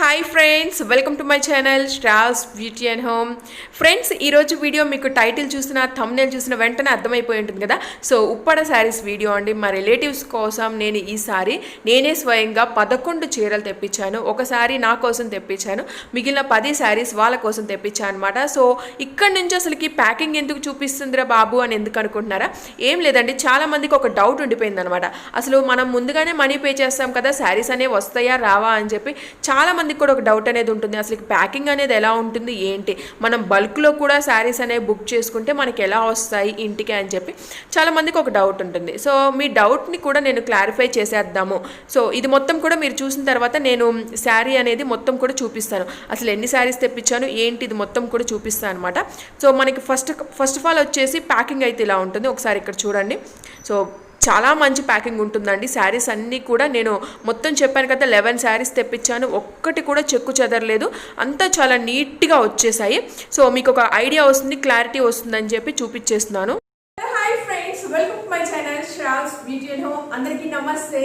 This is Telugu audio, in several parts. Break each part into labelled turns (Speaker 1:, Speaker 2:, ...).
Speaker 1: Hi friends, welcome to my channel stars beauty and home. Friends, ఈరోజు వీడియో మీకు టైటిల్ చూసిన థంబ్నెయిల్ చూసిన వెంటనే అర్థమైపోయి ఉంటుంది కదా. సో ఉప్పాడ శారీస్ వీడియో అండి. మా రిలేటివ్స్ కోసం నేను ఈసారి నేనే స్వయంగా 11 చీరలు తెప్పించాను. ఒక శారీ నా కోసం తెప్పించాను, మిగిలిన 10 శారీస్ వాళ్ళ కోసం తెప్పించాను అనమాట. సో ఇక్కడ నుంచి అసలుకి ప్యాకింగ్ ఎందుకు చూపిస్తుందిరా బాబు అని ఎందుకు అనుకుంటున్నారా? ఏం లేదండి, చాలా మందికి ఒక డౌట్ ఉండిపోయింది అనమాట. అసలు మనం ముందుగానే మనీ పే చేస్తాం కదా, శారీస్ అనేవి వస్తాయా రావా అని చెప్పి చాలా మందికి కూడా ఒక డౌట్ అనేది ఉంటుంది. అసలు ప్యాకింగ్ అనేది ఎలా ఉంటుంది ఏంటి, మనం బల్క్లో కూడా శారీస్ అనేవి బుక్ చేసుకుంటే మనకి ఎలా వస్తాయి ఇంటికి అని చెప్పి చాలా మందికి ఒక డౌట్ ఉంటుంది. సో మీ డౌట్ని కూడా నేను క్లారిఫై చేసేద్దాము. సో ఇది మొత్తం కూడా మీరు చూసిన తర్వాత నేను శారీ అనేది మొత్తం కూడా చూపిస్తాను. అసలు ఎన్ని శారీస్ తెప్పించాను ఏంటి ఇది మొత్తం కూడా చూపిస్తాను అనమాట. సో మనకి ఫస్ట్ ఆఫ్ ఆల్ వచ్చేసి ప్యాకింగ్ అయితే ఇలా ఉంటుంది. ఒకసారి ఇక్కడ చూడండి. సో చాలా మంచి ప్యాకింగ్ ఉంటుందండి. శారీస్ అన్నీ కూడా నేను మొత్తం చెప్పాను కదా, 11 శారీస్ తెప్పించాను, ఒక్కటి కూడా చెక్కు చెదరలేదు, అంతా చాలా నీట్గా వచ్చేసాయి. సో మీకు ఒక ఐడియా వస్తుంది, క్లారిటీ వస్తుందని చెప్పి చూపించేస్తున్నాను. Hi friends, welcome to my channel stars beauty and home. అందరికీ నమస్తే.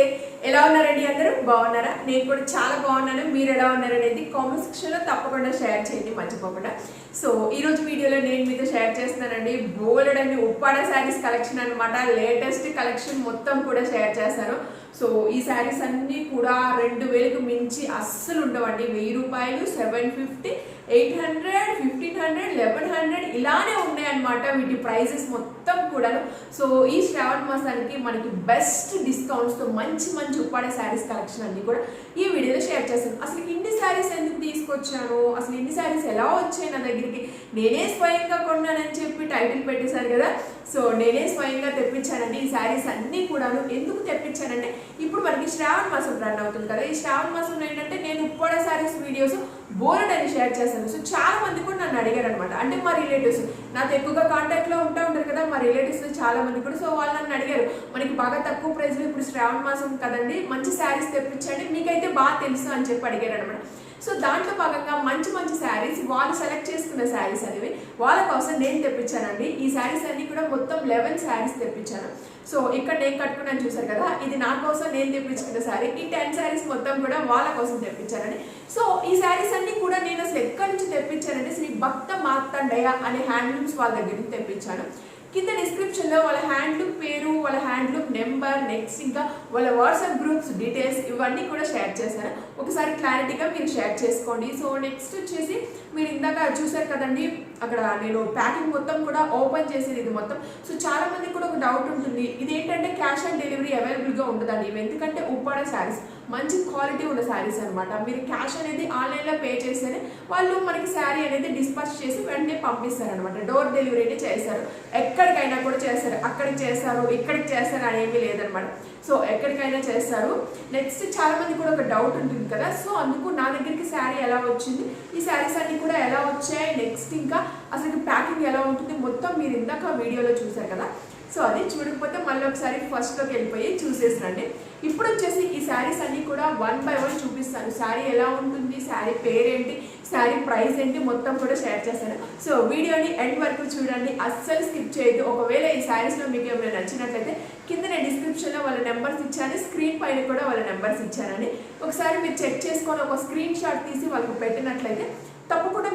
Speaker 1: ఎలా ఉన్నారండి? అందరూ బాగున్నారా? నేను కూడా చాలా బాగున్నాను. మీరు ఎలా ఉన్నారు అనేది కామెంట్ సెక్షన్లో తప్పకుండా షేర్ చేయండి మర్చిపోకుండా. సో ఈరోజు వీడియోలో నేను మీతో షేర్ చేస్తున్నానండి బోల్డ్ అండి ఉప్పాడ శారీస్ కలెక్షన్ అనమాట. లేటెస్ట్ కలెక్షన్ మొత్తం కూడా షేర్ చేస్తాను. సో ఈ శారీస్ అన్నీ కూడా 2000కు మించి అస్సలు ఉండవండి. 1000 రూపాయలు, 750, 800, 1500, 1100 ఇలానే ఉన్నాయన్నమాట వీటి ప్రైజెస్ మొత్తం కూడాను. సో ఈ శ్రావణ మాసానికి మనకి బెస్ట్ డిస్కౌంట్స్తో మంచి మంచి ఉప్పాడ శారీస్ కలెక్షన్ అన్ని కూడా ఈ వీడియోలో షేర్ చేస్తాను. అసలు ఇన్ని శారీస్ ఎందుకు తీసుకొచ్చాను, అసలు ఇన్ని శారీస్ ఎలా వచ్చాయి నా దగ్గరికి, నేనే స్వయంగా కొన్నానని చెప్పి టైటిల్ పెట్టేశారు కదా. సో నేనే స్వయంగా తెప్పించానండి ఈ శారీస్ అన్నీ కూడాను. ఎందుకు తెప్పించానంటే ఇప్పుడు మనకి శ్రావణ మాసం రన్ అవుతుంది కదా. ఈ శ్రావణ మాసంలో ఏంటంటే నేను ఉప్పాడ శారీస్ వీడియోస్ బోల్డ్ అని షేర్ చేశాను. సో చాలా మంది కూడా నన్ను అడిగారు అనమాట. అంటే మా రిలేటివ్స్ నాతో ఎక్కువగా కాంటాక్ట్లో ఉంటారు కదా మా రిలేటివ్స్ చాలా మంది కూడా. సో వాళ్ళు నన్ను అడిగారు, మనకి బాగా తక్కువ ప్రైస్లో ఇప్పుడు శ్రావణ మాసం కదండి, మంచి శారీస్ తెప్పించండి, మీకైతే బాగా తెలుసు అని చెప్పి అడిగారు అనమాట. సో దాంట్లో భాగంగా మంచి మంచి శారీస్ వాళ్ళు సెలెక్ట్ చేసుకున్న శారీస్ అనేవి వాళ్ళ కోసం నేను తెప్పించానండి. ఈ శారీస్ అన్ని కూడా మొత్తం 11 శారీస్ తెప్పించాను. సో ఇక్కడ నేను కట్టుకున్నాను చూసారు కదా, ఇది నా కోసం నేను తెప్పించుకున్న శారీ. ఈ 10 శారీస్ మొత్తం కూడా వాళ్ళ కోసం తెప్పించానండి. సో ఈ శారీస్ అన్ని కూడా నేను అసలు ఎక్కడి నుంచి తెప్పించానంటే శ్రీ భక్త మార్కండేయ అనే హ్యాండ్లూమ్స్ వాళ్ళ దగ్గర నుంచి తెప్పించాను. కింద డిస్క్రిప్షన్లో వాళ్ళ హ్యాండ్లూమ్ పేరు, వాళ్ళ హ్యాండ్లూమ్ నెంబర్, నెక్స్ట్ ఇంకా వాళ్ళ వాట్సాప్ గ్రూప్స్ డీటెయిల్స్ ఇవన్నీ కూడా షేర్ చేశాను. ఒకసారి క్లారిటీగా మీరు షేర్ చేసుకోండి. సో నెక్స్ట్ వచ్చేసి మీరు ఇందాక చూసారు కదండి, అక్కడ నేను ప్యాకింగ్ మొత్తం కూడా ఓపెన్ చేసేది ఇది మొత్తం. సో చాలా మందికి కూడా ఒక డౌట్ ఉంటుంది, ఇదేంటంటే క్యాష్ ఆన్ డెలివరీ అవైలబుల్గా ఉంటుందండి ఇవి, ఎందుకంటే ఉప్పాడ శారీస్ మంచి క్వాలిటీ ఉన్న శారీస్ అనమాట. మీరు క్యాష్ అనేది ఆన్లైన్లో పే చేస్తేనే వాళ్ళు మనకి శారీ అనేది డిస్పాచ్ చేసి వెంటనే పంపిస్తారనమాట. డోర్ డెలివరీ చేస్తారు, ఎక్కడికైనా కూడా చేస్తారు, అక్కడికి చేస్తారు ఇక్కడికి చేస్తారు అనేవి లేదనమాట. సో ఎక్కడికైనా చేస్తారు. నెక్స్ట్ చాలా మంది కూడా ఒక డౌట్ ఉంటుంది కదా, సో అందుకు నా దగ్గరికి శారీ ఎలా వచ్చింది, ఈ శారీస్ అన్ని కూడా ఎలా వచ్చాయి, నెక్స్ట్ ఇంకా అసలు ప్యాకింగ్ ఎలా ఉంటుంది మొత్తం మీరు ఇందాక వీడియోలో చూసారు కదా. సో అది చూడకపోతే మళ్ళీ ఒకసారి ఫస్ట్లోకి వెళ్ళిపోయి చూసేసిరండి. ఇప్పుడు వచ్చేసి ఈ శారీస్ అన్ని కూడా 1 by 1 చూపిస్తాను. శారీ ఎలా ఉంటుంది, శారీ పేరేంటి, శారీ ప్రైస్ ఏంటి మొత్తం కూడా షేర్ చేస్తాను. సో వీడియోని ఎండ్ వరకు చూడండి, అస్సలు స్కిప్ చేయొద్దు. ఒకవేళ ఈ శారీస్లో మీకు ఏమైనా నచ్చినట్లయితే కింద నేను డిస్క్రిప్షన్లో వాళ్ళ నెంబర్స్ ఇచ్చాను, స్క్రీన్ పైన కూడా వాళ్ళ నెంబర్స్ ఇచ్చానని ఒకసారి మీరు చెక్ చేసుకొని ఒక స్క్రీన్ షాట్ తీసి వాళ్ళకి పెట్టినట్లయితే తప్పకుండా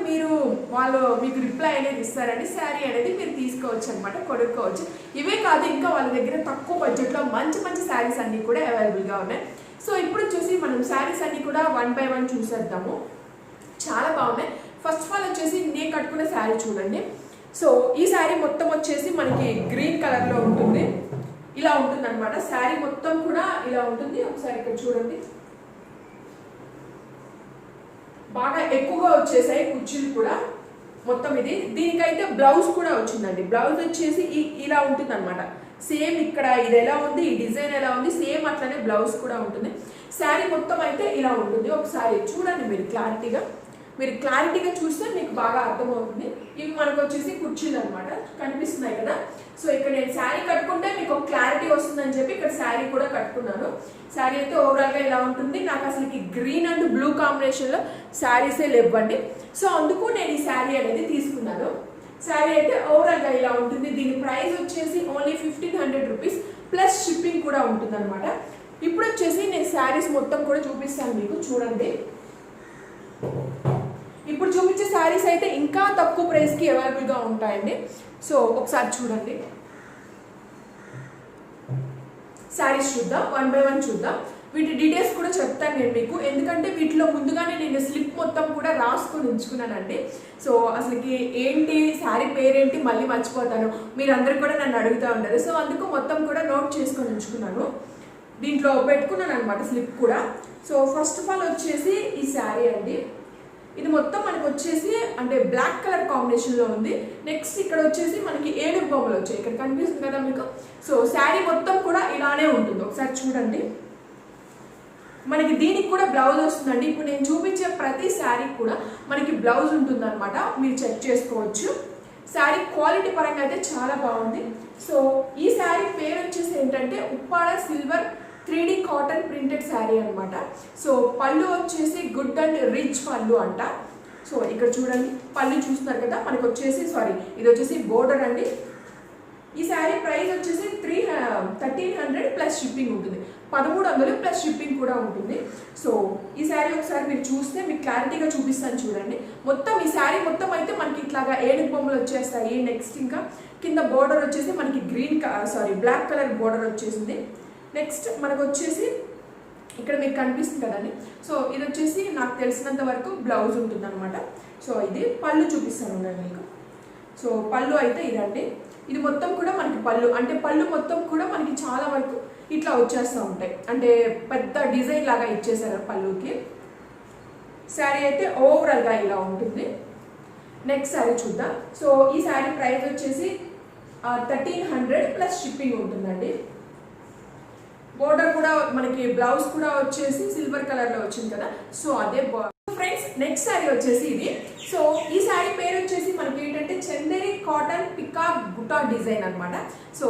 Speaker 1: వాళ్ళు మీకు రిప్లై అనేది ఇస్తారండి. శారీ అనేది మీరు తీసుకోవచ్చు అనమాట, కొనుక్కోవచ్చు. ఇవే కాదు, ఇంకా వాళ్ళ దగ్గర తక్కువ బడ్జెట్లో మంచి మంచి శారీస్ అన్నీ కూడా అవైలబుల్గా ఉన్నాయి. సో ఇప్పుడు వచ్చేసి మనం శారీస్ అన్నీ కూడా 1 by 1 చూసేద్దాము. చాలా బాగున్నాయి. ఫస్ట్ ఆఫ్ ఆల్ వచ్చేసి నేను కట్టుకున్న శారీ చూడండి. సో ఈ శారీ మొత్తం వచ్చేసి మనకి గ్రీన్ కలర్లో ఉంటుంది, ఇలా ఉంటుంది అనమాట. శారీ మొత్తం కూడా ఇలా ఉంటుంది. ఒకసారి ఇక్కడ చూడండి, బాగా ఎక్కువగా వచ్చేసాయి కుర్చీలు కూడా మొత్తం. దీనికైతే బ్లౌజ్ కూడా వచ్చిందండి. బ్లౌజ్ వచ్చేసి ఇలా ఉంటుంది అనమాట. సేమ్ ఇక్కడ ఇది ఎలా ఉంది, ఈ డిజైన్ ఎలా ఉంది, సేమ్ అట్లనే బ్లౌజ్ కూడా ఉంటుంది. శారీ మొత్తం అయితే ఇలా ఉంటుంది. ఒకసారి చూడండి మీరు క్లారిటీగా చూస్తే మీకు బాగా అర్థమవుతుంది. ఇవి మనకు వచ్చేసి కుర్చీలు అనమాట, కనిపిస్తున్నాయి కదా. సో ఇక్కడ నేను శారీ కట్టుకుంటే మీకు ఒక క్లారిటీ వస్తుందని చెప్పి ఇక్కడ శారీ కూడా కట్టుకున్నాను. శారీ అయితే ఓవరాల్గా ఇలా ఉంటుంది. నాకు అసలు గ్రీన్ అండ్ బ్లూ కాంబినేషన్లో శారీసే లేవండి. సో అందుకు నేను ఈ శారీ అనేది తీసుకున్నాను. శారీ అయితే ఓవరాల్గా ఇలా ఉంటుంది. దీని ప్రైస్ వచ్చేసి ఓన్లీ 1500 రూపీస్ ప్లస్ షిప్పింగ్ కూడా ఉంటుంది అనమాట. ఇప్పుడు వచ్చేసి నేను శారీస్ మొత్తం కూడా చూపిస్తాను మీకు, చూడండి. ఇప్పుడు చూపించే శారీస్ అయితే ఇంకా తక్కువ ప్రైస్కి అవైలబుల్గా ఉంటాయండి. సో ఒకసారి చూడండి, శారీస్ చూద్దాం, 1 by 1 చూద్దాం. వీటి డీటెయిల్స్ కూడా చెప్తాను నేను మీకు, ఎందుకంటే వీటిలో ముందుగానే నేను స్లిప్ మొత్తం కూడా రాసుకొని ఉంచుకున్నానండి. సో అసలుకి ఏంటి శారీ పేరేంటి మళ్ళీ మర్చిపోతాను, మీరందరూ కూడా నన్ను అడుగుతూ ఉంటారు. సో అందుకు మొత్తం కూడా నోట్ చేసుకొని ఉంచుకున్నాను, దీంట్లో పెట్టుకున్నాను అనమాట స్లిప్ కూడా. సో ఫస్ట్ ఆఫ్ ఆల్ వచ్చేసి ఈ శారీ అండి, ఇది మొత్తం మనకు వచ్చేసి అంటే బ్లాక్ కలర్ కాంబినేషన్లో ఉంది. నెక్స్ట్ ఇక్కడ వచ్చేసి మనకి ఏనుగు బొమ్మలు వచ్చాయి, ఇక్కడ కనిపిస్తుంది కదా మీకు. సో శారీ మొత్తం కూడా ఇలానే ఉంటుంది, ఒకసారి చూడండి. మనకి దీనికి కూడా బ్లౌజ్ వస్తుందండి. ఇప్పుడు నేను చూపించే ప్రతి శారీ కూడా మనకి బ్లౌజ్ ఉంటుందన్నమాట, మీరు చెక్ చేసుకోవచ్చు. శారీ క్వాలిటీ పరంగా అయితే చాలా బాగుంది. సో ఈ శారీ పేరు వచ్చేసి ఏంటంటే Uppada silver 3D cotton printed sari అనమాట. సో పళ్ళు వచ్చేసి గుడ్ అండ్ రిచ్ పళ్ళు అంట. సో ఇక్కడ చూడండి, పళ్ళు చూస్తున్నారు కదా, మనకు వచ్చేసి ఇది వచ్చేసి బోర్డర్ అండి. ఈ శారీ ప్రైస్ వచ్చేసి 1300 ప్లస్ షిప్పింగ్ ఉంటుంది, 1300 ప్లస్ షిప్పింగ్ కూడా ఉంటుంది. సో ఈ శారీ ఒకసారి మీరు చూస్తే మీకు క్లారిటీగా చూపిస్తాను చూడండి. మొత్తం ఈ శారీ మొత్తం అయితే మనకి ఇట్లాగా ఏనుగు బొమ్మలు వచ్చేస్తాయి. నెక్స్ట్ ఇంకా కింద బోర్డర్ వచ్చేసి మనకి బ్లాక్ కలర్ బోర్డర్ వచ్చేసింది. నెక్స్ట్ మనకు వచ్చేసి ఇక్కడ మీకు కనిపిస్తుంది కదండి. సో ఇది వచ్చేసి నాకు తెలిసినంత వరకు బ్లౌజ్ ఉంటుంది అనమాట. సో ఇది పళ్ళు చూపిస్తాను ఉండండి మీకు. సో పళ్ళు అయితే ఇదండి, ఇది మొత్తం కూడా మనకి పళ్ళు, అంటే పళ్ళు మొత్తం కూడా మనకి చాలా వరకు ఇట్లా వచ్చేస్తూ ఉంటాయి, అంటే పెద్ద డిజైన్ లాగా ఇచ్చేసారు పళ్ళుకి. శారీ అయితే ఓవరాల్గా ఇలా ఉంటుంది. నెక్స్ట్ శారీ చూద్దాం. సో ఈ శారీ ప్రైస్ వచ్చేసి 1300 ప్లస్ షిప్పింగ్ ఉంటుందండి. బోర్డర్ కూడా మనకి బ్లౌజ్ కూడా వచ్చేసి సిల్వర్ కలర్లో వచ్చింది కదా, సో అదే ఫ్రెండ్స్. నెక్స్ట్ శారీ వచ్చేసి ఇది. సో ఈ శారీ పేరు వచ్చేసి మనకి ఏంటంటే Chanderi cotton peacock buta design అనమాట. సో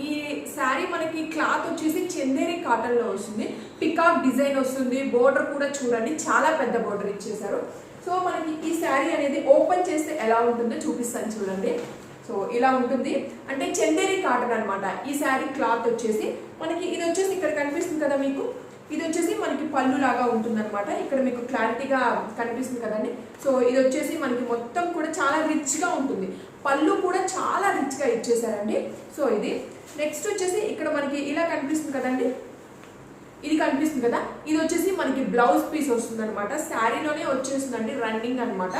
Speaker 1: ఈ శారీ మనకి క్లాత్ వచ్చేసి చందేరి కాటన్లో వస్తుంది, పికాక్ డిజైన్ వస్తుంది. బోర్డర్ కూడా చూడండి, చాలా పెద్ద బోర్డర్ ఇచ్చేసారు. సో మనకి ఈ శారీ అనేది ఓపెన్ చేస్తే ఎలా ఉంటుందో చూపిస్తాను చూడండి. సో ఇలా ఉంటుంది, అంటే చందేరి కాటన్ అనమాట. ఈ శారీ క్లాత్ వచ్చేసి మనకి ఇది వచ్చేసి ఇక్కడ కనిపిస్తుంది కదా మీకు, ఇది వచ్చేసి మనకి పళ్ళు లాగా ఉంటుంది అనమాట. ఇక్కడ మీకు క్లారిటీగా కనిపిస్తుంది కదండి. సో ఇది వచ్చేసి మనకి మొత్తం కూడా చాలా రిచ్గా ఉంటుంది, పళ్ళు కూడా చాలా రిచ్గా ఇచ్చేసారండి. సో ఇది నెక్స్ట్ వచ్చేసి ఇక్కడ మనకి ఇలా కనిపిస్తుంది కదండి, ఇది కనిపిస్తుంది కదా, ఇది వచ్చేసి మనకి బ్లౌజ్ పీస్ వస్తుంది అనమాట. శారీలోనే వచ్చేస్తుందండి, రన్నింగ్ అనమాట.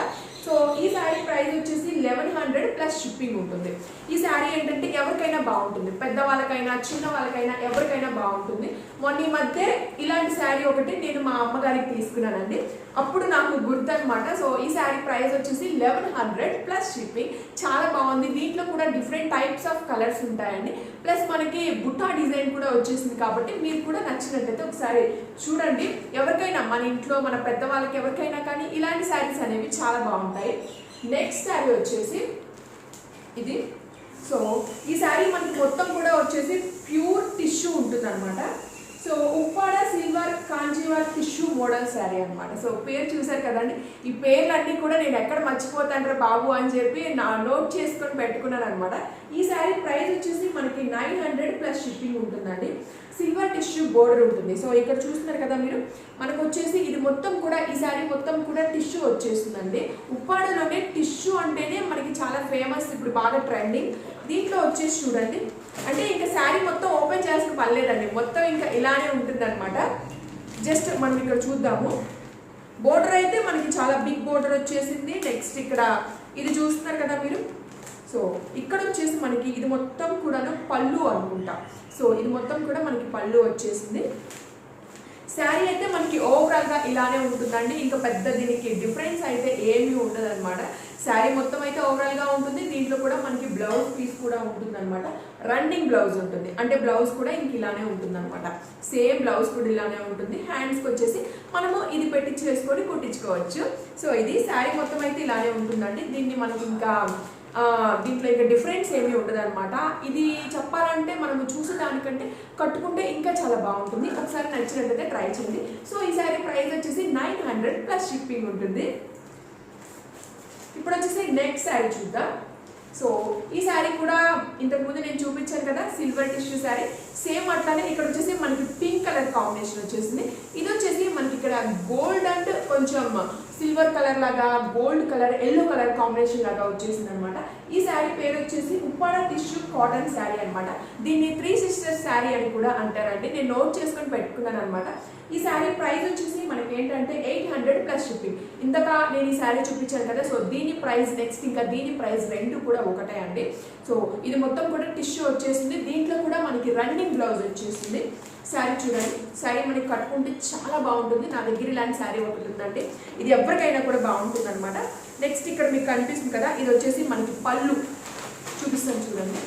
Speaker 1: సో ఈ శారీ ప్రైస్ వచ్చేసి 1100 ప్లస్ షిప్పింగ్ ఉంటుంది. ఈ శారీ ఏంటంటే ఎవరికైనా బాగుంటుంది, పెద్దవాళ్ళకైనా చిన్న వాళ్ళకైనా ఎవరికైనా బాగుంటుంది. మొన్న ఈ మధ్య ఇలాంటి శారీ ఒకటి నేను మా అమ్మగారికి తీసుకున్నానండి, అప్పుడు నాకు గుర్తు అనమాట. సో ఈ శారీ ప్రైస్ వచ్చేసి 1100 ప్లస్ షిప్పింగ్, చాలా బాగుంది. దీంట్లో కూడా డిఫరెంట్ టైప్స్ ఆఫ్ కలర్స్ ఉంటాయండి, ప్లస్ మనకి బుట్టా డిజైన్ కూడా వచ్చేసింది. కాబట్టి మీరు కూడా నచ్చినట్లయితే ఒకసారి చూడండి. ఎవరికైనా మన ఇంట్లో మన పెద్దవాళ్ళకి ఎవరికైనా కానీ ఇలాంటి శారీస్ అనేవి చాలా బాగుంటాయి. నెక్స్ట్ శారీ వచ్చేసి ఇది. సో ఈ శారీ మనకి మొత్తం కూడా వచ్చేసి ప్యూర్ టిష్యూ ఉంటుంది అనమాట. So Uppada silver Kanjeevar tissue model sari అనమాట. సో పేరు చూసారు కదండి, ఈ పేర్లన్నీ కూడా నేను ఎక్కడ మర్చిపోతాను బాబు అని చెప్పి నోట్ చేసుకొని పెట్టుకున్నాను అనమాట. ఈ శారీ ప్రైస్ వచ్చేసి మనకి 900 ప్లస్ షిప్పింగ్ ఉంటుందండి. సిల్వర్ టిష్యూ బోర్డర్ ఉంటుంది. సో ఇక్కడ చూస్తున్నారు కదా మీరు, మనకు వచ్చేసి ఇది మొత్తం కూడా ఈ శారీ మొత్తం కూడా టిష్యూ వచ్చేస్తుందండి. ఉప్పాడలోనే టిష్యూ అంటేనే మనకి చాలా ఫేమస్, ఇప్పుడు బాగా ట్రెండింగ్. దీంట్లో వచ్చేసి చూడండి, అంటే ఇంకా శారీ మొత్తం ఓపెన్ చేసిన పర్లేదండి, మొత్తం ఇంకా ఇలానే ఉంటుంది అనమాట. జస్ట్ మనం ఇక్కడ చూద్దాము. బోర్డర్ అయితే మనకి చాలా బిగ్ బోర్డర్ వచ్చేసింది. నెక్స్ట్ ఇక్కడ ఇది చూస్తున్నారు కదా మీరు. సో ఇక్కడ వచ్చేసి మనకి ఇది మొత్తం కూడా పళ్ళు అనుకుంటా. సో ఇది మొత్తం కూడా మనకి పళ్ళు వచ్చేసింది. శారీ అయితే మనకి ఓవరాల్గా ఇలానే ఉంటుందండి, ఇంకా పెద్ద దీనికి డిఫరెన్స్ అయితే ఏమీ ఉండదు అనమాట. శారీ మొత్తం అయితే ఓవరాల్గా ఉంటుంది. దీంట్లో కూడా మనకి బ్లౌజ్ పీస్ కూడా ఉంటుంది అనమాట, రన్నింగ్ బ్లౌజ్ ఉంటుంది, అంటే బ్లౌజ్ కూడా ఇంక ఇలానే ఉంటుంది అనమాట. సేమ్ బ్లౌజ్ కూడా ఇలానే ఉంటుంది. హ్యాండ్స్కి వచ్చేసి మనము ఇది పెట్టించేసుకొని కుట్టించుకోవచ్చు. సో ఇది శారీ మొత్తం అయితే ఇలానే ఉంటుందండి. దీన్ని మనకి ఇంకా దీంట్లో ఇంకా డిఫరెన్స్ ఏమీ ఉండదు అనమాట. ఇది చెప్పాలంటే మనము చూసేదానికంటే కట్టుకుంటే ఇంకా చాలా బాగుంటుంది. ఒకసారి నచ్చినట్లయితే ట్రై చేయండి. సో ఈ శారీ ప్రైస్ వచ్చేసి 900 ప్లస్ షిప్పింగ్ ఉంటుంది. ఇప్పుడు వచ్చేసి నెక్స్ట్ శారీ చూద్దాం. సో ఈ శారీ కూడా ఇంతకుముందు నేను చూపించాను కదా సిల్వర్ టిష్యూ శారీ, సేమ్ అట్లానే ఇక్కడ వచ్చేసి మనకి పింక్ కలర్ కాంబినేషన్ వచ్చేసింది. ఇది వచ్చేసి మనకి ఇక్కడ గోల్డ్ అండ్ కొంచెం సిల్వర్ కలర్ లాగా gold colour yellow colour combination లాగా వచ్చేసింది అనమాట. ఈ శారీ పేరు వచ్చేసి ఉప్పాడ టిష్యూ కాటన్ శారీ అనమాట. దీన్ని 3 sisters శారీ అని కూడా అంటారండి. నేను నోట్ చేసుకొని పెట్టుకున్నాను అనమాట. ఈ శారీ ప్రైస్ వచ్చేసి మనకి ఏంటంటే 800 ప్లస్ షిప్పింగ్. ఇంతక నేను ఈ శారీ చూపించాను కదా, సో దీని ప్రైస్ నెక్స్ట్ ఇంకా దీని ప్రైస్ రెండు కూడా ఒకటే అండి. సో ఇది మొత్తం కూడా టిష్యూ వచ్చేసింది. దీంట్లో కూడా మనకి రన్నింగ్ బ్లౌజ్ వచ్చేసింది. శారీ చూడండి, శారీ మనకి కట్టుకుంటే చాలా బాగుంటుంది. నా దగ్గర ఇలాంటి శారీ ఒకటి ఉందండి, ఇది ఎవరికైనా కూడా బాగుంటుంది అనమాట. నెక్స్ట్ ఇక్కడ మీకు కనిపిస్తుంది కదా, ఇది వచ్చేసి మనకి పళ్ళు చూపిస్తాను చూడండి.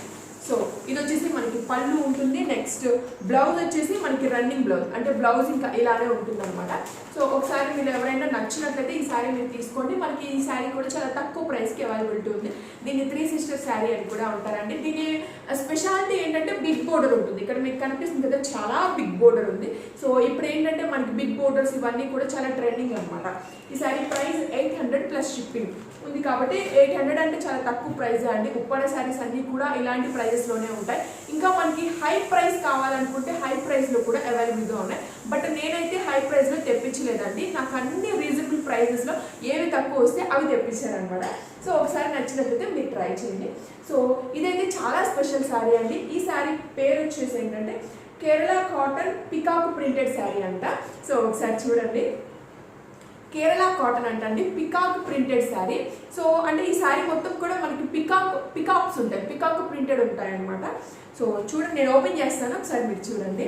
Speaker 1: సో ఇది వచ్చేసి మనకి పళ్ళు ఉంటుంది. నెక్స్ట్ బ్లౌజ్ వచ్చేసి మనకి రన్నింగ్ బ్లౌజ్, అంటే బ్లౌజ్ ఇంకా ఇలానే ఉంటుంది అనమాట. సో ఒకసారి మీరు ఎవరైనా నచ్చినట్లయితే ఈ శారీ మీరు తీసుకోండి. మనకి ఈ శారీ కూడా చాలా తక్కువ ప్రైస్కి అవైలబిలిటీ ఉంది. దీన్ని 3 sisters శారీ అని కూడా ఉంటారండి. దీని స్పెషాలిటీ ఏంటంటే బిగ్ బోర్డర్ ఉంటుంది. ఇక్కడ మీకు కనిపిస్తుంది కదా, చాలా బిగ్ బోర్డర్ ఉంది. సో ఇప్పుడు ఏంటంటే మనకి బిగ్ బోర్డర్స్ ఇవన్నీ కూడా చాలా ట్రెండింగ్ అనమాట. ఈ శారీ ప్రైస్ 800 ప్లస్ షిప్పింగ్ ఉంది కాబట్టి 800 అంటే చాలా తక్కువ ప్రైస్ అండి. ఉప్పాడ శారీస్ అన్నీ కూడా ఇలాంటి ప్రైజెస్లోనే ఉంటాయి. ఇంకా మనకి హై ప్రైస్ కావాలనుకుంటే హై ప్రైస్లో కూడా అవైలబుల్గా ఉన్నాయి. బట్ నేనైతే హై ప్రైస్లో తెప్పించలేదండి. నాకు అన్ని రీజనబుల్ ప్రైజెస్లో ఏవి తక్కువ వస్తే అవి తెప్పించారనమాట. సో ఒకసారి నచ్చినట్లయితే మీరు ట్రై చేయండి. సో ఇదైతే చాలా స్పెషల్ శారీ అండి. ఈ శారీ పేరు వచ్చేసి ఏంటంటే Kerala cotton peacock printed sari అంట. సో ఒకసారి చూడండి, కేరళ కాటన్ అంటండి, పికాక్ ప్రింటెడ్ శారీ. సో అంటే ఈ శారీ మొత్తం కూడా మనకి పికాక్స్ ఉంటాయి, పికాక్ ప్రింటెడ్ ఉంటాయి అనమాట. సో చూడండి, నేను ఓపెన్ చేస్తాను, ఒకసారి మీరు చూడండి.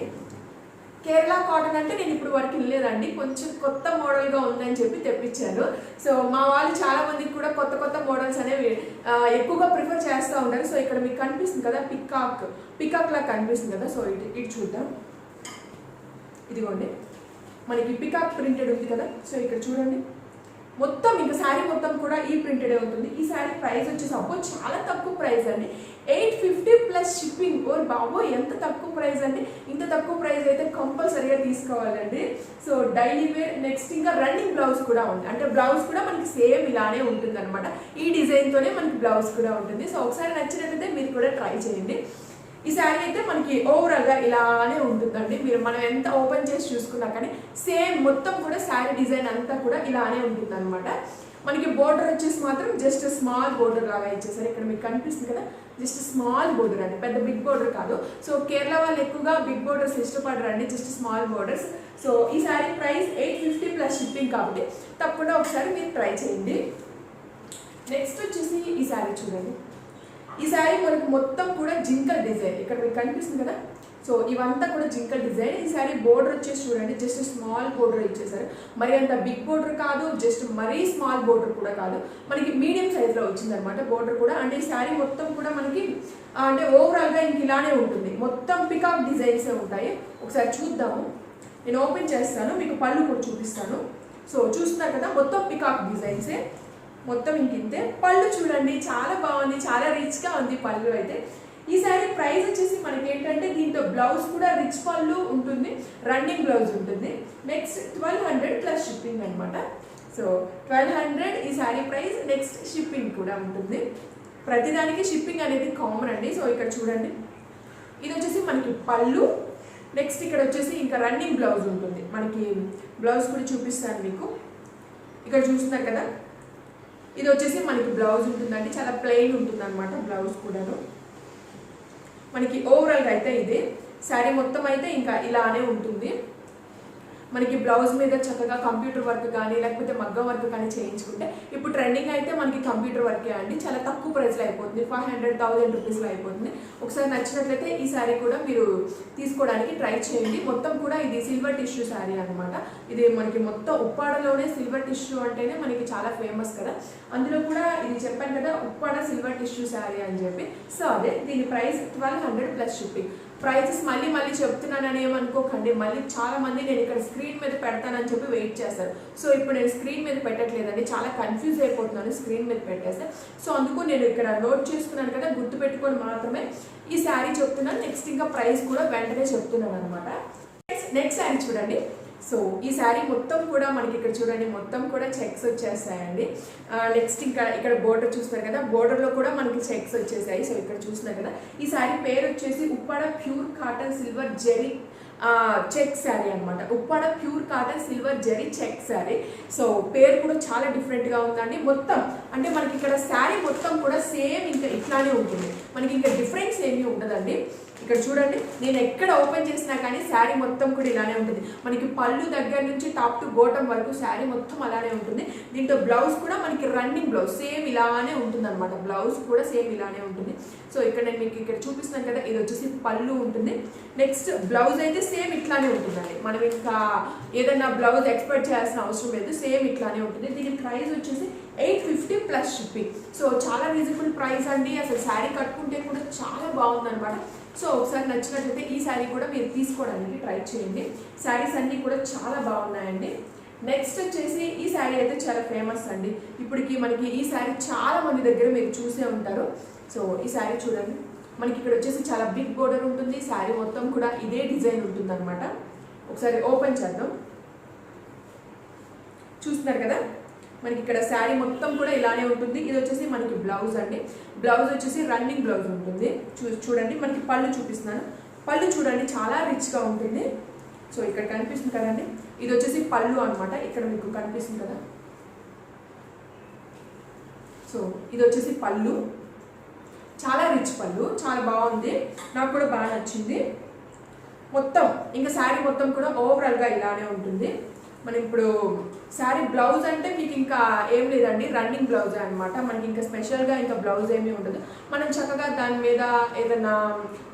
Speaker 1: కేరళ కాటన్ అంటే నేను ఇప్పుడు వరకు వెళ్ళలేదండి, కొంచెం కొత్త మోడల్గా ఉందని చెప్పి తెప్పించాను. సో మా వాళ్ళు చాలా మందికి కూడా కొత్త కొత్త మోడల్స్ అనేవి ఎక్కువగా ప్రిఫర్ చేస్తూ ఉంటారు. సో ఇక్కడ మీకు కనిపిస్తుంది కదా, పికాక్ లాగా కనిపిస్తుంది కదా. సో ఇటు చూద్దాం, ఇదిగోండి మనకి పికాక్ ప్రింటెడ్ ఉంది కదా. సో ఇక్కడ చూడండి, మొత్తం ఇంకా శారీ మొత్తం కూడా ఈ ప్రింటెడే ఉంటుంది. ఈ శారీ ప్రైస్ వచ్చేసి అబ్బో చాలా తక్కువ ప్రైస్ అండి, 850 ప్లస్ షిప్పింగ్. ఓ బాబో ఎంత తక్కువ ప్రైస్ అండి. ఇంత తక్కువ ప్రైస్ అయితే కంపల్సరీగా తీసుకోవాలండి. So daily wear. నెక్స్ట్ ఇంకా రన్నింగ్ బ్లౌజ్ కూడా ఉంది, అంటే బ్లౌజ్ కూడా మనకి సేమ్ ఇలానే ఉంటుంది అనమాట. ఈ డిజైన్తోనే మనకి బ్లౌజ్ కూడా ఉంటుంది. సో ఒకసారి నచ్చినట్లయితే మీరు కూడా ట్రై చేయండి. ఈ శారీ అయితే మనకి ఓవరాల్గా ఇలానే ఉంటుందండి. మనం ఎంత ఓపెన్ చేసి చూసుకున్నా కానీ సేమ్ మొత్తం కూడా శారీ డిజైన్ అంతా కూడా ఇలానే ఉంటుంది అనమాట. మనకి బోర్డర్ వచ్చేసి మాత్రం జస్ట్ స్మాల్ బోర్డర్ లాగా ఇచ్చేసారు. ఇక్కడ మీకు కనిపిస్తుంది కదా, జస్ట్ స్మాల్ బోర్డర్ అండి, పెద్ద బిగ్ బోర్డర్ కాదు. సో కేరళ వాళ్ళు ఎక్కువగా బిగ్ బోర్డర్స్ ఇష్టపడరండి, జస్ట్ స్మాల్ బోర్డర్స్. సో ఈ శారీ ప్రైస్ 850 ప్లస్ షిప్పింగ్ కాబట్టి తప్పకుండా ఒకసారి మీరు ట్రై చేయండి. నెక్స్ట్ వచ్చేసి ఈ శారీ చూడండి. ఈ శారీ మనకు మొత్తం కూడా జింకల్ డిజైన్, ఇక్కడ మీకు కనిపిస్తుంది కదా. సో ఇవంతా కూడా జింకల్ డిజైన్. ఈ శారీ బోర్డర్ వచ్చేసి చూడండి, జస్ట్ స్మాల్ బోర్డర్ ఇచ్చేసారు. మరి అంత బిగ్ బోర్డర్ కాదు, జస్ట్ మరీ స్మాల్ బోర్డర్ కూడా కాదు, మనకి మీడియం సైజ్లో వచ్చింది అనమాట బోర్డర్ కూడా. అంటే ఈ శారీ మొత్తం కూడా మనకి అంటే ఓవరాల్గా ఇంక ఇలానే ఉంటుంది, మొత్తం పికాక్ డిజైన్సే ఉంటాయి. ఒకసారి చూద్దాము, నేను ఓపెన్ చేస్తాను, మీకు పళ్ళు కూడా చూపిస్తాను. సో చూస్తున్నారు కదా, మొత్తం పికాక్ డిజైన్సే, మొత్తం ఇంకింతే. పళ్ళు చూడండి చాలా బాగుంది, చాలా రిచ్గా ఉంది పళ్ళు అయితే. ఈ శారీ ప్రైస్ వచ్చేసి మనకి ఏంటంటే దీంతో బ్లౌజ్ కూడా రిచ్ పళ్ళు ఉంటుంది, రన్నింగ్ బ్లౌజ్ ఉంటుంది. నెక్స్ట్ 1200 ప్లస్ షిప్పింగ్ అనమాట. సో 1200 ఈ శారీ ప్రైస్. నెక్స్ట్ షిప్పింగ్ కూడా ఉంటుంది, ప్రతిదానికి షిప్పింగ్ అనేది కామన్ అండి. సో ఇక్కడ చూడండి, ఇది వచ్చేసి మనకి పళ్ళు. నెక్స్ట్ ఇక్కడ వచ్చేసి ఇంకా రన్నింగ్ బ్లౌజ్ ఉంటుంది. మనకి బ్లౌజ్ కూడా చూపిస్తాను మీకు, ఇక్కడ చూస్తున్నారు కదా. ఇది వచ్చేసి మనకి బ్లౌజ్ ఉంటుందండి, చాలా ప్లెయిన్ ఉంటుంది అనమాట బ్లౌజ్ కూడాను. మనకి ఓవరాల్గా అయితే ఇది శారీ మొత్తం అయితే ఇంకా ఇలానే ఉంటుంది. మనకి బ్లౌజ్ మీద చక్కగా కంప్యూటర్ వర్క్ కానీ లేకపోతే మగ్గం వర్క్ కానీ చేయించుకుంటే, ఇప్పుడు ట్రెండింగ్ అయితే మనకి కంప్యూటర్ వర్కే అండి, చాలా తక్కువ ప్రైస్లో అయిపోతుంది, 500,000 రూపీస్లో అయిపోతుంది. ఒకసారి నచ్చినట్లయితే ఈ శారీ కూడా మీరు తీసుకోవడానికి ట్రై చేయండి. మొత్తం కూడా ఇది సిల్వర్ టిష్యూ శారీ అనమాట. ఇది మనకి మొత్తం ఉప్పాడలోనే సిల్వర్ టిష్యూ అంటేనే మనకి చాలా ఫేమస్ కదా. అందులో కూడా ఇది చెప్పాను కదా, ఉప్పాడ సిల్వర్ టిష్యూ శారీ అని చెప్పి. సో అదే దీని ప్రైస్ 1200 ప్లస్ షిప్పింగ్. ప్రైజెస్ మళ్ళీ చెప్తున్నానని ఏమనుకోకండి, మళ్ళీ చాలా మంది నేను ఇక్కడ స్క్రీన్ మీద పెడతానని చెప్పి వెయిట్ చేస్తారు. సో ఇప్పుడు నేను స్క్రీన్ మీద పెట్టట్లేదండి, చాలా కన్ఫ్యూజ్ అయిపోతున్నాను స్క్రీన్ మీద పెట్టేస్తే. సో అందుకు నేను ఇక్కడ నోట్ చేసుకున్నాను కదా, గుర్తుపెట్టుకొని మాత్రమే ఈ శారీ చెప్తున్నాను. నెక్స్ట్ ఇంకా ప్రైస్ కూడా వెంటనే చెప్తున్నాను అనమాట. నెక్స్ట్ శారీ చూడండి, సో ఈ శారీ మొత్తం కూడా మనకి ఇక్కడ చూడండి మొత్తం కూడా చెక్స్ వచ్చేస్తాయండి. నెక్స్ట్ ఇంకా ఇక్కడ బోర్డర్ చూస్తున్నారు కదా, బోర్డర్లో కూడా మనకి చెక్స్ వచ్చేసాయి. సో ఇక్కడ చూస్తున్నారు కదా, ఈ శారీ పేరు వచ్చేసి Uppada pure cotton silver zari check sari అనమాట. Uppada pure cotton silver zari check sari. So పేరు కూడా చాలా డిఫరెంట్గా ఉందండి. మొత్తం అంటే మనకి ఇక్కడ శారీ మొత్తం కూడా సేమ్ ఇంకా ఇట్లానే ఉంటుంది, మనకి ఇంకా డిఫరెన్స్ ఏమీ ఉండదండి. ఇక్కడ చూడండి, నేను ఎక్కడ ఓపెన్ చేసినా కానీ శారీ మొత్తం కూడా ఇలానే ఉంటుంది. మనకి పళ్ళు దగ్గర నుంచి టాప్ టు బాటమ్ వరకు శారీ మొత్తం అలానే ఉంటుంది. దీంట్లో బ్లౌజ్ కూడా మనకి రన్నింగ్ బ్లౌజ్ సేమ్ ఇలానే ఉంటుంది అనమాట. బ్లౌజ్ కూడా సేమ్ ఇలానే ఉంటుంది. సో ఇక్కడ నేను మీకు ఇక్కడ చూపిస్తున్నాను కదా, ఇది వచ్చేసి పళ్ళు ఉంటుంది. నెక్స్ట్ బ్లౌజ్ అయితే సేమ్ ఇట్లానే ఉంటుందండి. మనం ఇంకా ఏదైనా బ్లౌజ్ ఎక్స్పెక్ట్ చేయాల్సిన అవసరం లేదు, సేమ్ ఇట్లానే ఉంటుంది. దీని ప్రైస్ వచ్చేసి 850 ప్లస్ షిప్పింగ్. సో చాలా రీజనబుల్ ప్రైస్ అండి. అసలు శారీ కట్టుకుంటే కూడా చాలా బాగుందన్నమాట. సో ఒకసారి నచ్చినట్లయితే ఈ శారీ కూడా మీరు తీసుకోవడానికి ట్రై చేయండి. శారీస్ అన్నీ కూడా చాలా బాగున్నాయండి. నెక్స్ట్ వచ్చేసి ఈ శారీ అయితే చాలా ఫేమస్ అండి. ఇప్పటికి మనకి ఈ శారీ చాలా మంది దగ్గర మీరు చూసే ఉంటారు. సో ఈ శారీ చూడండి, మనకి ఇక్కడ వచ్చేసి చాలా బిగ్ బోర్డర్ ఉంటుంది. శారీ మొత్తం కూడా ఇదే డిజైన్ ఉంటుంది అనమాట. ఒకసారి ఓపెన్ చేద్దాం. చూస్తున్నారు కదా, మనకి ఇక్కడ శారీ మొత్తం కూడా ఇలానే ఉంటుంది. ఇది వచ్చేసి మనకి బ్లౌజ్ అండి. బ్లౌజ్ వచ్చేసి రన్నింగ్ బ్లౌజ్ ఉంటుంది. చూడండి, మనకి పళ్ళు చూపిస్తున్నాను. పళ్ళు చూడండి చాలా రిచ్గా ఉంటుంది. సో ఇక్కడ కనిపిస్తుంది కదండి, ఇది వచ్చేసి పళ్ళు అనమాట. ఇక్కడ మీకు కనిపిస్తుంది కదా. సో ఇది వచ్చేసి పళ్ళు, చాలా రిచ్ పళ్ళు, చాలా బాగుంది, నాకు కూడా బాగా నచ్చింది. మొత్తం ఇంకా శారీ మొత్తం కూడా ఓవరాల్గా ఇలానే ఉంటుంది. మనం ఇప్పుడు శారీ బ్లౌజ్ అంటే మీకు ఇంకా ఏం లేదండి, రన్నింగ్ బ్లౌజ్ అనమాట. మనకి ఇంకా స్పెషల్గా ఇంకా బ్లౌజ్ ఏమీ ఉండదు. మనం చక్కగా దాని మీద ఏదైనా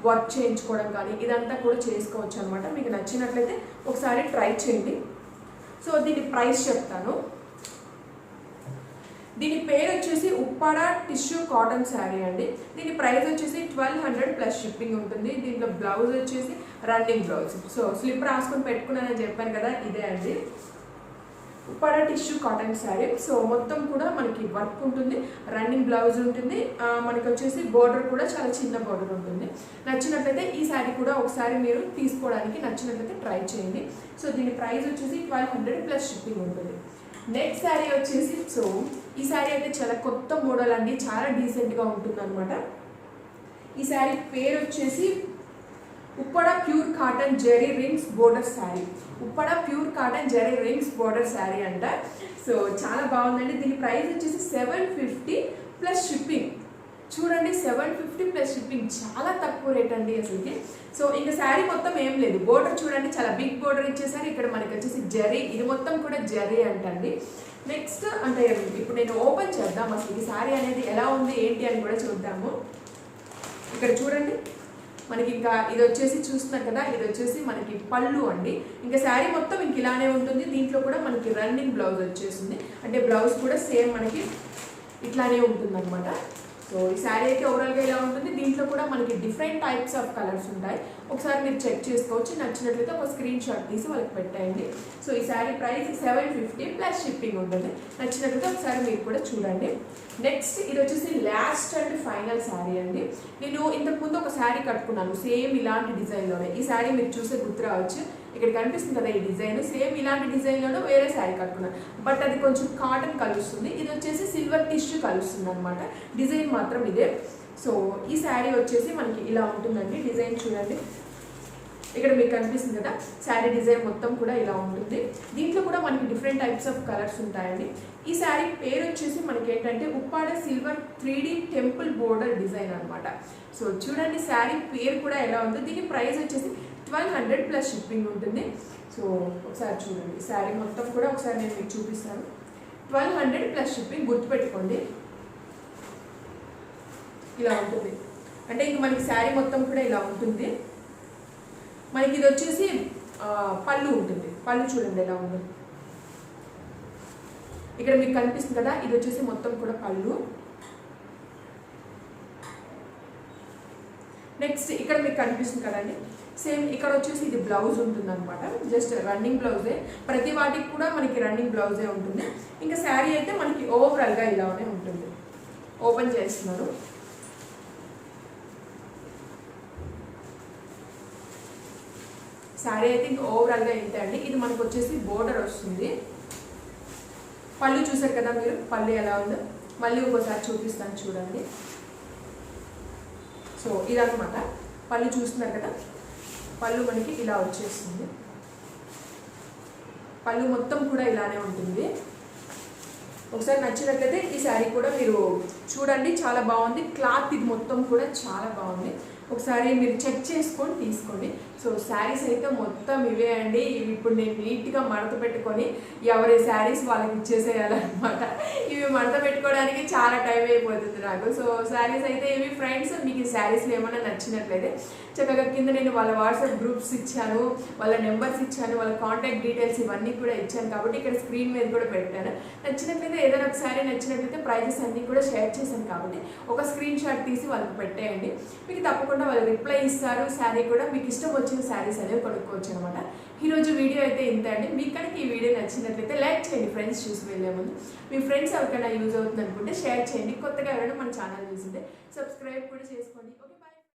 Speaker 1: వర్క్ చేయించుకోవడం కానీ ఇదంతా కూడా చేసుకోవచ్చు అనమాట. మీకు నచ్చినట్లయితే ఒకసారి ట్రై చేయండి. సో దీని ప్రైస్ చెప్తాను. దీని పేరు వచ్చేసి ఉప్పాడ టిష్యూ కాటన్ శారీ అండి. దీని ప్రైస్ వచ్చేసి 1200 ప్లస్ షిప్పింగ్ ఉంటుంది. దీంట్లో బ్లౌజ్ వచ్చేసి రన్నింగ్ బ్లౌజ్. సో స్లిప్ రాసుకొని పెట్టుకున్నానని చెప్పాను కదా, ఇదే అండి Uppada tissue cotton sari. So మొత్తం కూడా మనకి వర్క్ ఉంటుంది, రన్నింగ్ బ్లౌజ్ ఉంటుంది. మనకి వచ్చేసి బోర్డర్ కూడా చాలా చిన్న బోర్డర్ ఉంటుంది. నచ్చినట్లయితే ఈ శారీ కూడా ఒకసారి మీరు తీసుకోవడానికి నచ్చినట్లయితే ట్రై చేయండి. సో దీని ప్రైస్ వచ్చేసి 1200 ప్లస్ షిప్పింగ్ ఉంటుంది. నెక్స్ట్ శారీ వచ్చేసి, సో ఈ శారీ అయితే చాలా కొత్త మోడల్ అండి, చాలా డీసెంట్గా ఉంటుంది అనమాట. ఈ శారీ పేరు వచ్చేసి Uppada pure cotton zari rings border sari. Uppada pure cotton zari rings border sari అంట. సో చాలా బాగుందండి. దీని ప్రైస్ వచ్చేసి 750 ప్లస్ షిప్పింగ్. చూడండి, 750 ప్లస్ షిప్పింగ్, చాలా తక్కువ రేట్ అండి అసలుకి. సో ఇంకా శారీ మొత్తం ఏం లేదు, బోర్డర్ చూడండి చాలా బిగ్ బోర్డర్ ఇచ్చేసారు. ఇక్కడ మనకి వచ్చేసి జరీ, ఇది మొత్తం కూడా జరీ అంటండి. నెక్స్ట్ అంటే ఇప్పుడు నేను ఓపెన్ చేద్దాం, అసలు ఈ శారీ అనేది ఎలా ఉంది ఏంటి అని కూడా చూద్దాము. ఇక్కడ చూడండి, మనకి ఇంకా ఇది వచ్చేసి చూస్తున్నారు కదా, ఇది వచ్చేసి మనకి పళ్ళు అండి. ఇంకా శారీ మొత్తం ఇంక ఇలానే ఉంటుంది. దీంట్లో కూడా మనకి రన్నింగ్ బ్లౌజ్ వచ్చేసింది, అంటే బ్లౌజ్ కూడా సేమ్ మనకి ఇట్లానే ఉంటుంది అనమాట. సో ఈ శారీ అయితే ఓవరాల్గా ఇలా ఉంటుంది. దీంట్లో కూడా మనకి డిఫరెంట్ టైప్స్ ఆఫ్ కలర్స్ ఉంటాయి. ఒకసారి మీరు చెక్ చేసుకోవచ్చు. నచ్చినట్లయితే ఒక స్క్రీన్ షాట్ తీసి వాళ్ళకి పెట్టండి. సో ఈ శారీ ప్రైస్ 750 ప్లస్ షిప్పింగ్ ఉంటుంది. నచ్చినట్లయితే ఒకసారి మీరు కూడా చూడండి. నెక్స్ట్ ఇది వచ్చేసి లాస్ట్ అండ్ ఫైనల్ శారీ అండి. నేను ఇంతకుముందు ఒక శారీ కట్టుకున్నాను సేమ్ ఇలాంటి డిజైన్లోనే. ఈ శారీ మీరు చూసే గుర్తు రావచ్చు, ఇక్కడ కనిపిస్తుంది కదా ఈ డిజైన్. సేమ్ ఇలాంటి డిజైన్లోనే వేరే శారీ కట్టుకున్నాను, బట్ అది కొంచెం కాటన్ కలుస్తుంది. ఇది వచ్చేసి సిల్వర్ టిష్యూ కలుస్తుంది అనమాట. డిజైన్ మాత్రం ఇదే. సో ఈ శారీ వచ్చేసి మనకి ఇలా ఉంటుందండి. డిజైన్ చూడండి, ఇక్కడ మీకు కనిపిస్తుంది కదా, శారీ డిజైన్ మొత్తం కూడా ఇలా ఉంటుంది. దీంట్లో కూడా మనకి డిఫరెంట్ టైప్స్ ఆఫ్ కలర్స్ ఉంటాయండి. ఈ శారీ పేరు వచ్చేసి మనకి ఏంటంటే Uppada silver 3D temple border design అనమాట. సో చూడండి, శారీ పేరు కూడా ఎలా ఉందో. దీని ప్రైస్ వచ్చేసి 1200 ప్లస్ షిప్పింగ్ ఉంటుంది. సో ఒకసారి చూడండి, శారీ మొత్తం కూడా ఒకసారి నేను మీకు చూపిస్తాను. 1200 ప్లస్ షిప్పింగ్, గుర్తుపెట్టుకోండి. ఇలా ఉంటుంది, అంటే ఇంక మనకి శారీ మొత్తం కూడా ఇలా ఉంటుంది. మనకి ఇది వచ్చేసి పళ్ళు ఉంటుంది. పళ్ళు చూడండి ఎలా ఉందో, ఇక్కడ మీకు కనిపిస్తుంది కదా, ఇది వచ్చేసి మొత్తం కూడా పళ్ళు. నెక్స్ట్ ఇక్కడ మీకు కనిపిస్తుంది కదండి, సేమ్ ఇక్కడ వచ్చేసి ఇది బ్లౌజ్ ఉంటుంది అనమాట. జస్ట్ రన్నింగ్ బ్లౌజే, ప్రతి వాటికి కూడా మనకి రన్నింగ్ బ్లౌజే ఉంటుంది. ఇంకా శారీ అయితే మనకి ఓవరాల్గా ఇలానే ఉంటుంది. ఓపెన్ చేస్తున్నారు. శారీ అయితే ఇంకా ఓవరాల్గా ఇంతే అండి. ఇది మనకు వచ్చేసి బోర్డర్ వస్తుంది. పళ్ళు చూసారు కదా మీరు, పళ్ళు ఎలా ఉందో మళ్ళీ ఇంకోసారి చూపిస్తాను చూడండి. సో ఇదనమాట పళ్ళు చూస్తున్నారు కదా, పళ్ళు మనకి ఇలా వచ్చేస్తుంది. పళ్ళు మొత్తం కూడా ఇలానే ఉంటుంది. ఒకసారి నచ్చినట్లయితే ఈ శారీ కూడా మీరు చూడండి, చాలా బాగుంది. క్లాత్ ఇది మొత్తం కూడా చాలా బాగుంది, ఒకసారి మీరు చెక్ చేసుకొని తీసుకోండి. సో శారీస్ అయితే మొత్తం ఇవే అండి. ఇవి ఇప్పుడు నేను నీట్గా మడత పెట్టుకొని ఎవరి శారీస్ వాళ్ళకి ఇచ్చేసేయాలన్నమాట. ఇవి మడత పెట్టుకోవడానికి చాలా టైం అయిపోతుంది నాకు. సో శారీస్ అయితే ఇవి ఫ్రెండ్స్. మీకు ఈ శారీస్లో ఏమైనా నచ్చినట్లయితే చక్కగా కింద నేను వాళ్ళ వాట్సాప్ గ్రూప్స్ ఇచ్చాను, వాళ్ళ నెంబర్స్ ఇచ్చాను, వాళ్ళ కాంటాక్ట్ డీటెయిల్స్ ఇవన్నీ కూడా ఇచ్చాను కాబట్టి ఇక్కడ స్క్రీన్ మీద కూడా పెట్టాను. నచ్చినట్లయితే ఏదైనా ఒక శారీ నచ్చినట్లయితే ప్రైజెస్ అన్నీ కూడా షేర్ చేశాను కాబట్టి ఒక స్క్రీన్ షాట్ తీసి వాళ్ళకి పెట్టేయండి. మీకు తప్పకుండా వాళ్ళు రిప్లై ఇస్తారు. శారీ కూడా మీకు ఇష్టం వచ్చిన శారీస్ అనేవి కొనుక్కోవచ్చు అనమాట. ఈరోజు వీడియో అయితే ఇంత అండి. మీకు కనుక ఈ వీడియో నచ్చినట్లయితే లైక్ చేయండి ఫ్రెండ్స్, చూసి వెళ్ళే ముందు. మీ ఫ్రెండ్స్ ఎవరికైనా యూజ్ అవుతుంది అనుకుంటే షేర్ చేయండి. కొత్తగా ఎవరైనా మన ఛానల్ చూసింటే సబ్స్క్రైబ్ కూడా చేసుకోండి. ఓకే.